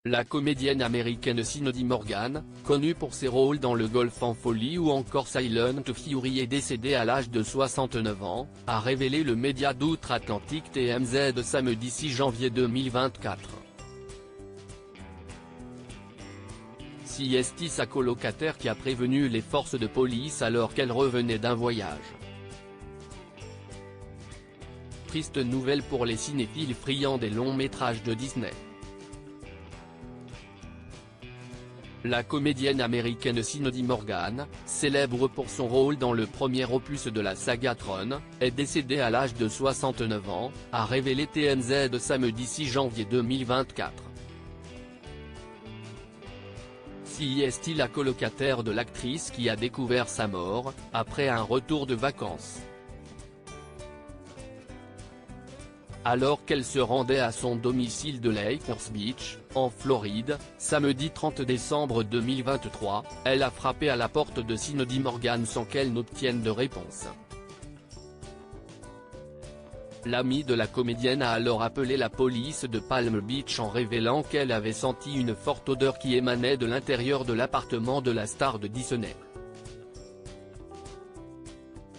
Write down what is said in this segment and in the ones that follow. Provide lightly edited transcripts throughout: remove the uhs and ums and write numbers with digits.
La comédienne américaine Cindy Morgan, connue pour ses rôles dans Le Golf en folie ou encore Silent Fury est décédée à l'âge de 69 ans, a révélé le média d'outre-Atlantique TMZ samedi 6 janvier 2024. C'est sa colocataire qui a prévenu les forces de police alors qu'elle revenait d'un voyage. Triste nouvelle pour les cinéphiles friands des longs métrages de Disney. La comédienne américaine Cindy Morgan, célèbre pour son rôle dans le premier opus de la saga Tron, est décédée à l'âge de 69 ans, a révélé TMZ samedi 6 janvier 2024. C'est la colocataire de l'actrice qui a découvert sa mort, après un retour de vacances. Alors qu'elle se rendait à son domicile de Lakers Beach, en Floride, samedi 30 décembre 2023, elle a frappé à la porte de Cindy Morgan sans qu'elle n'obtienne de réponse. L'amie de la comédienne a alors appelé la police de Palm Beach en révélant qu'elle avait senti une forte odeur qui émanait de l'intérieur de l'appartement de la star de Disney.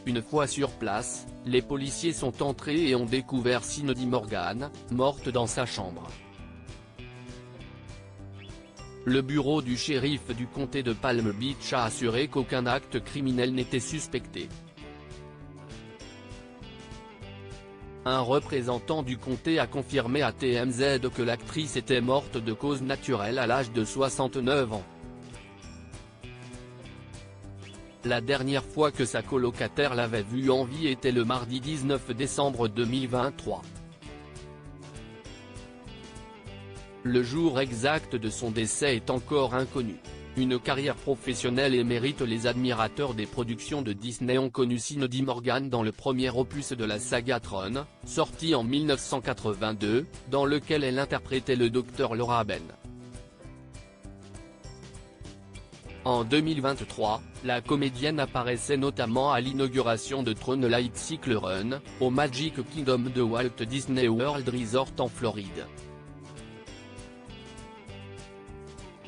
Une fois sur place, les policiers sont entrés et ont découvert Cindy Morgan, morte dans sa chambre. Le bureau du shérif du comté de Palm Beach a assuré qu'aucun acte criminel n'était suspecté. Un représentant du comté a confirmé à TMZ que l'actrice était morte de cause naturelle à l'âge de 69 ans. La dernière fois que sa colocataire l'avait vue en vie était le mardi 19 décembre 2023. Le jour exact de son décès est encore inconnu. Une carrière professionnelle émérite. Les admirateurs des productions de Disney ont connu Cindy Morgan dans le premier opus de la saga Tron, sorti en 1982, dans lequel elle interprétait le Dr Laura Ben. En 2023, la comédienne apparaissait notamment à l'inauguration de Tron Light Cycle Run, au Magic Kingdom de Walt Disney World Resort en Floride.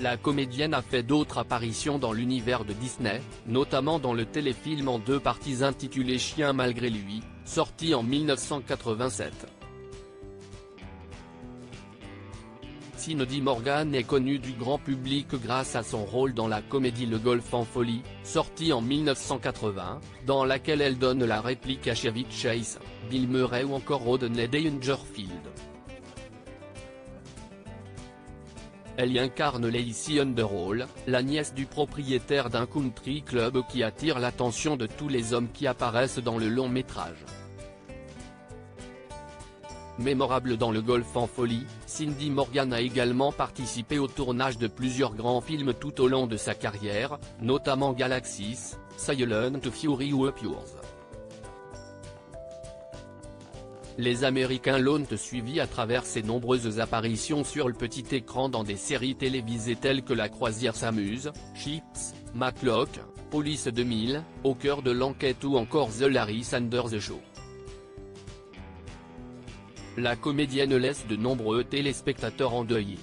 La comédienne a fait d'autres apparitions dans l'univers de Disney, notamment dans le téléfilm en 2 parties intitulé Chien malgré lui, sorti en 1987. Cindy Morgan est connue du grand public grâce à son rôle dans la comédie Le Golf en folie, sortie en 1980, dans laquelle elle donne la réplique à Chevy Chase, Bill Murray ou encore Rodney Dangerfield. Elle y incarne Lacey Underall, la nièce du propriétaire d'un country club qui attire l'attention de tous les hommes qui apparaissent dans le long métrage. Mémorable dans Le Golf en folie, Cindy Morgan a également participé au tournage de plusieurs grands films tout au long de sa carrière, notamment Galaxy, Silent Fury ou Up Yours. Les Américains l'ont suivi à travers ses nombreuses apparitions sur le petit écran dans des séries télévisées telles que La Croisière s'amuse, Chips, Matlock, Police 2000, Au cœur de l'enquête ou encore The Larry Sanders Show. La comédienne laisse de nombreux téléspectateurs endeuillés.